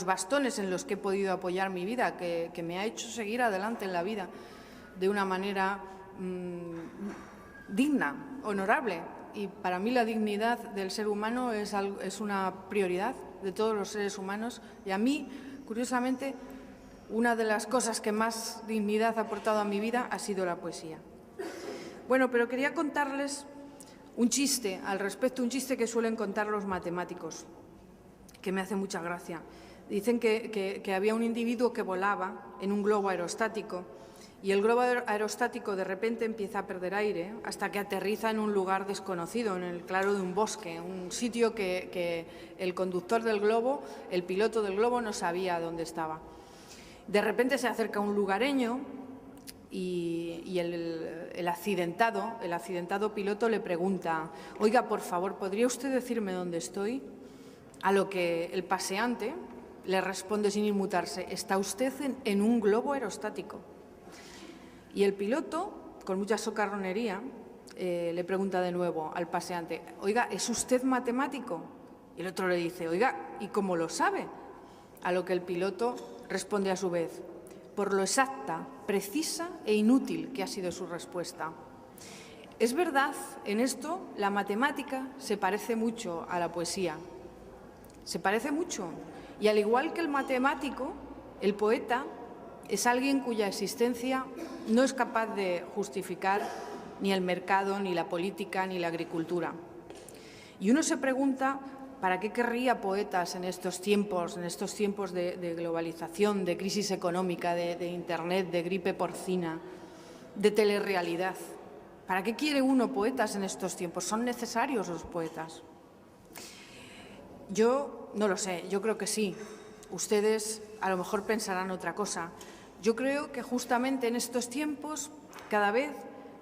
Speaker 5: bastones en los que he podido apoyar mi vida, que me ha hecho seguir adelante en la vida de una manera digna, honorable. Y para mí la dignidad del ser humano es una prioridad de todos los seres humanos. Y a mí, curiosamente, una de las cosas que más dignidad ha aportado a mi vida ha sido la poesía. Bueno, pero quería contarles un chiste al respecto, un chiste que suelen contar los matemáticos, que me hace mucha gracia. Dicen que había un individuo que volaba en un globo aerostático y el globo aerostático de repente empieza a perder aire hasta que aterriza en un lugar desconocido, en el claro de un bosque, un sitio que el conductor del globo, el piloto del globo, no sabía dónde estaba. De repente se acerca un lugareño y el accidentado piloto le pregunta: «Oiga, por favor, ¿podría usted decirme dónde estoy?». A lo que el paseante le responde sin inmutarse: «Está usted en un globo aerostático». Y el piloto, con mucha socarronería, le pregunta de nuevo al paseante: «Oiga, ¿es usted matemático?». Y el otro le dice: «Oiga, ¿y cómo lo sabe?». A lo que el piloto responde a su vez: «Por lo exacta, precisa e inútil que ha sido su respuesta». Es verdad, en esto la matemática se parece mucho a la poesía. Se parece mucho. Y al igual que el matemático, el poeta es alguien cuya existencia no es capaz de justificar ni el mercado, ni la política, ni la agricultura. Y uno se pregunta: ¿para qué querría poetas en estos tiempos de globalización, de crisis económica, de Internet, de gripe porcina, de telerrealidad? ¿Para qué quiere uno poetas en estos tiempos? ¿Son necesarios los poetas? Yo no lo sé, yo creo que sí. Ustedes a lo mejor pensarán otra cosa. Yo creo que justamente en estos tiempos cada vez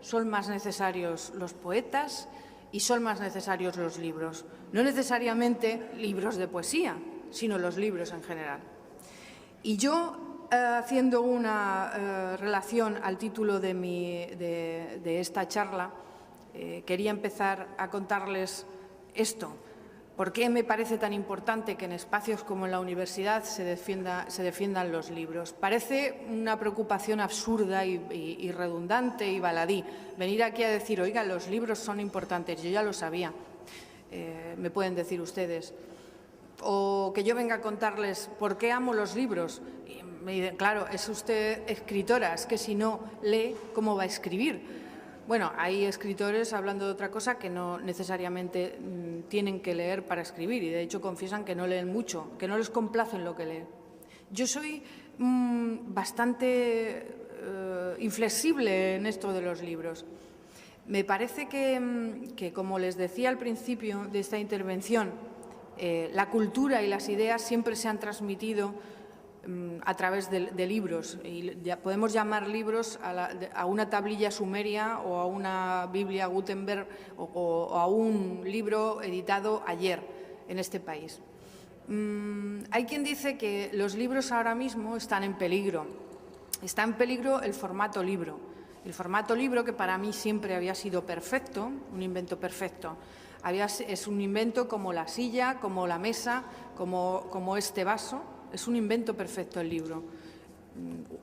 Speaker 5: son más necesarios los poetas y son más necesarios los libros. No necesariamente libros de poesía, sino los libros en general. Y yo, haciendo una relación al título de esta charla, quería empezar a contarles esto. ¿Por qué me parece tan importante que en espacios como en la universidad se defiendan los libros? Parece una preocupación absurda y redundante y baladí venir aquí a decir, oiga, los libros son importantes. Yo ya lo sabía, me pueden decir ustedes. O que yo venga a contarles por qué amo los libros. Y me dicen, claro, es usted escritora, es que si no lee, ¿cómo va a escribir? Bueno, hay escritores, hablando de otra cosa, que no necesariamente tienen que leer para escribir y, de hecho, confiesan que no leen mucho, que no les complace en lo que leen. Yo soy bastante inflexible en esto de los libros. Me parece que, como les decía al principio de esta intervención, la cultura y las ideas siempre se han transmitido a través de libros. Y podemos llamar libros a una tablilla sumeria o a una Biblia Gutenberg o a un libro editado ayer en este país. Hay quien dice que los libros ahora mismo están en peligro. Está en peligro el formato libro. El formato libro, que para mí siempre había sido perfecto, un invento perfecto. Es un invento como la silla, como la mesa, como este vaso. Es un invento perfecto el libro,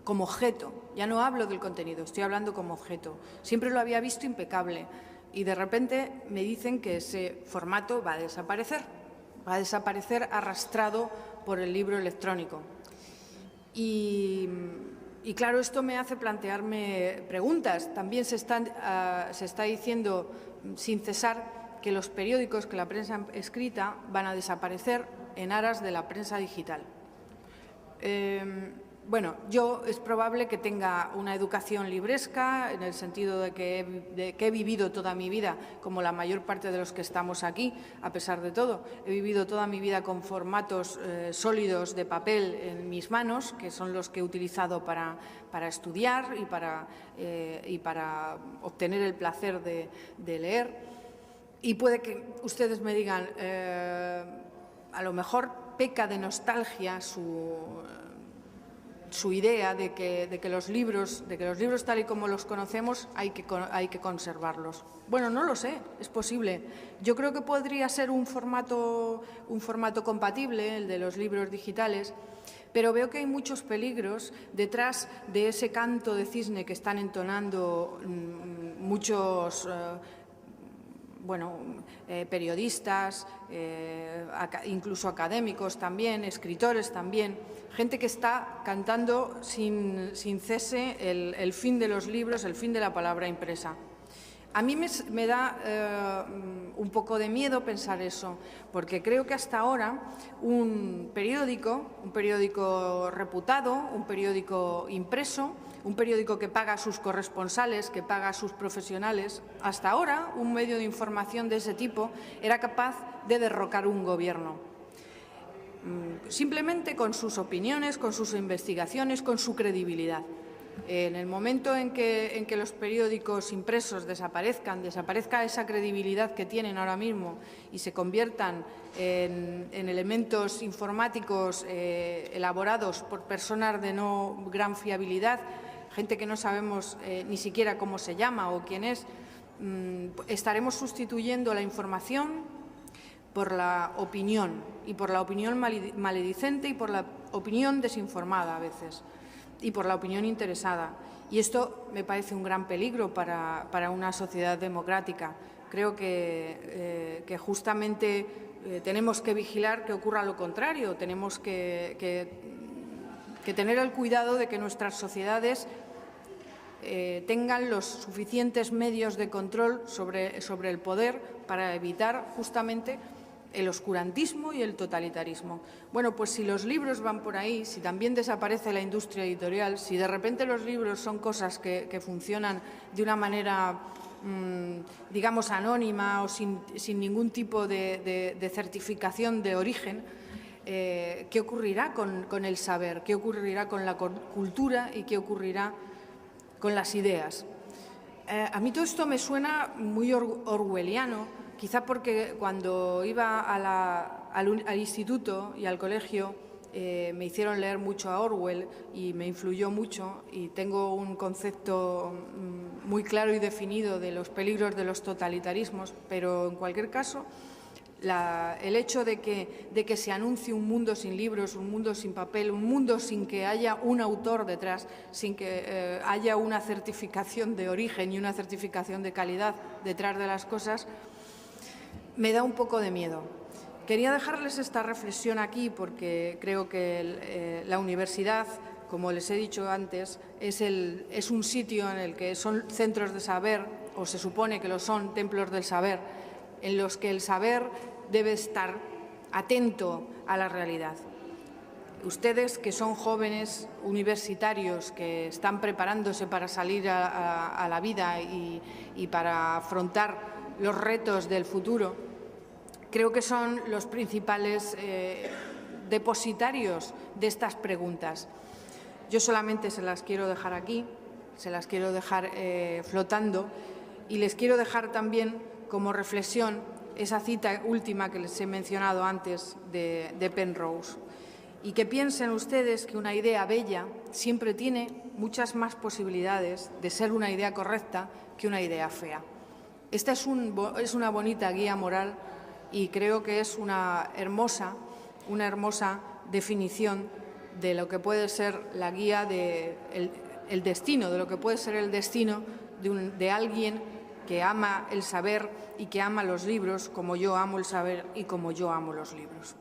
Speaker 5: como objeto. Ya no hablo del contenido, estoy hablando como objeto. Siempre lo había visto impecable y de repente me dicen que ese formato va a desaparecer arrastrado por el libro electrónico. Y claro, esto me hace plantearme preguntas. También se está diciendo sin cesar que los periódicos, que la prensa escrita, van a desaparecer en aras de la prensa digital. Bueno, yo es probable que tenga una educación libresca, en el sentido de que he vivido toda mi vida, como la mayor parte de los que estamos aquí, a pesar de todo. He vivido toda mi vida con formatos sólidos de papel en mis manos, que son los que he utilizado para estudiar y para obtener el placer de leer. Y puede que ustedes me digan, a lo mejor peca de nostalgia su idea de que los libros tal y como los conocemos hay que conservarlos. Bueno, no lo sé, es posible. Yo creo que podría ser un formato compatible, el de los libros digitales, pero veo que hay muchos peligros detrás de ese canto de cisne que están entonando muchos periodistas, incluso académicos también, escritores también, gente que está cantando sin cese el fin de los libros, el fin de la palabra impresa. A mí me da un poco de miedo pensar eso, porque creo que hasta ahora un periódico reputado, un periódico impreso, un periódico que paga a sus corresponsales, que paga a sus profesionales, hasta ahora un medio de información de ese tipo era capaz de derrocar un gobierno. Simplemente con sus opiniones, con sus investigaciones, con su credibilidad. En el momento en que los periódicos impresos desaparezca esa credibilidad que tienen ahora mismo y se conviertan en elementos informáticos elaborados por personas de no gran fiabilidad, gente que no sabemos ni siquiera cómo se llama o quién es, estaremos sustituyendo la información por la opinión, y por la opinión maledicente y por la opinión desinformada a veces, y por la opinión interesada. Y esto me parece un gran peligro para una sociedad democrática. Creo que justamente tenemos que vigilar que ocurra lo contrario. Tenemos que tener el cuidado de que nuestras sociedades tengan los suficientes medios de control sobre el poder para evitar justamente el oscurantismo y el totalitarismo. Bueno, pues si los libros van por ahí, si también desaparece la industria editorial, si de repente los libros son cosas que funcionan de una manera, digamos, anónima o sin ningún tipo de certificación de origen, ¿qué ocurrirá con el saber? ¿Qué ocurrirá con la cultura y qué ocurrirá con las ideas? A mí todo esto me suena muy orwelliano, quizá porque cuando iba al instituto y al colegio me hicieron leer mucho a Orwell y me influyó mucho, y tengo un concepto muy claro y definido de los peligros de los totalitarismos, pero en cualquier caso El hecho de que se anuncie un mundo sin libros, un mundo sin papel, un mundo sin que haya un autor detrás, sin que haya una certificación de origen y una certificación de calidad detrás de las cosas, me da un poco de miedo. Quería dejarles esta reflexión aquí porque creo que la universidad, como les he dicho antes, es un sitio en el que son centros de saber, o se supone que lo son, templos del saber, en los que el saber debe estar atento a la realidad. Ustedes, que son jóvenes universitarios, que están preparándose para salir a la vida y para afrontar los retos del futuro, creo que son los principales depositarios de estas preguntas. Yo solamente se las quiero dejar aquí, se las quiero dejar flotando, y les quiero dejar también como reflexión esa cita última que les he mencionado antes de Penrose. Y que piensen ustedes que una idea bella siempre tiene muchas más posibilidades de ser una idea correcta que una idea fea. Esta es una bonita guía moral y creo que es una hermosa definición de lo que puede ser la guía el destino, de lo que puede ser el destino de alguien que ama el saber y que ama los libros como yo amo el saber y como yo amo los libros.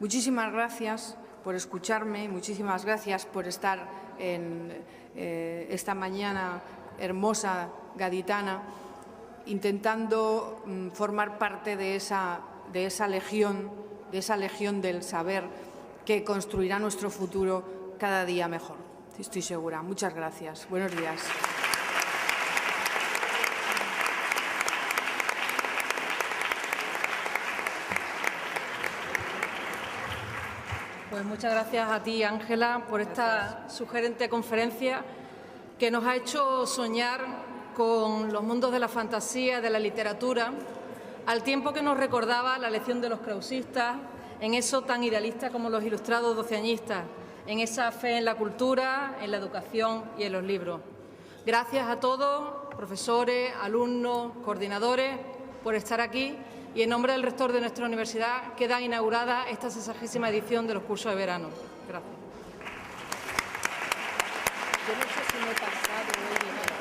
Speaker 5: Muchísimas gracias por escucharme, muchísimas gracias por estar en esta mañana hermosa gaditana, intentando formar parte de esa legión del saber que construirá nuestro futuro cada día mejor. Estoy segura. Muchas gracias. Buenos días.
Speaker 1: Pues muchas gracias a ti, Ángela, por esta sugerente conferencia que nos ha hecho soñar con los mundos de la fantasía, de la literatura, al tiempo que nos recordaba la lección de los krausistas, en eso tan idealista como los ilustrados doceañistas, en esa fe en la cultura, en la educación y en los libros. Gracias a todos, profesores, alumnos, coordinadores, por estar aquí. Y en nombre del rector de nuestra universidad queda inaugurada esta 60ª edición de los cursos de verano. Gracias. Yo no sé si me he pasado hoy dinero.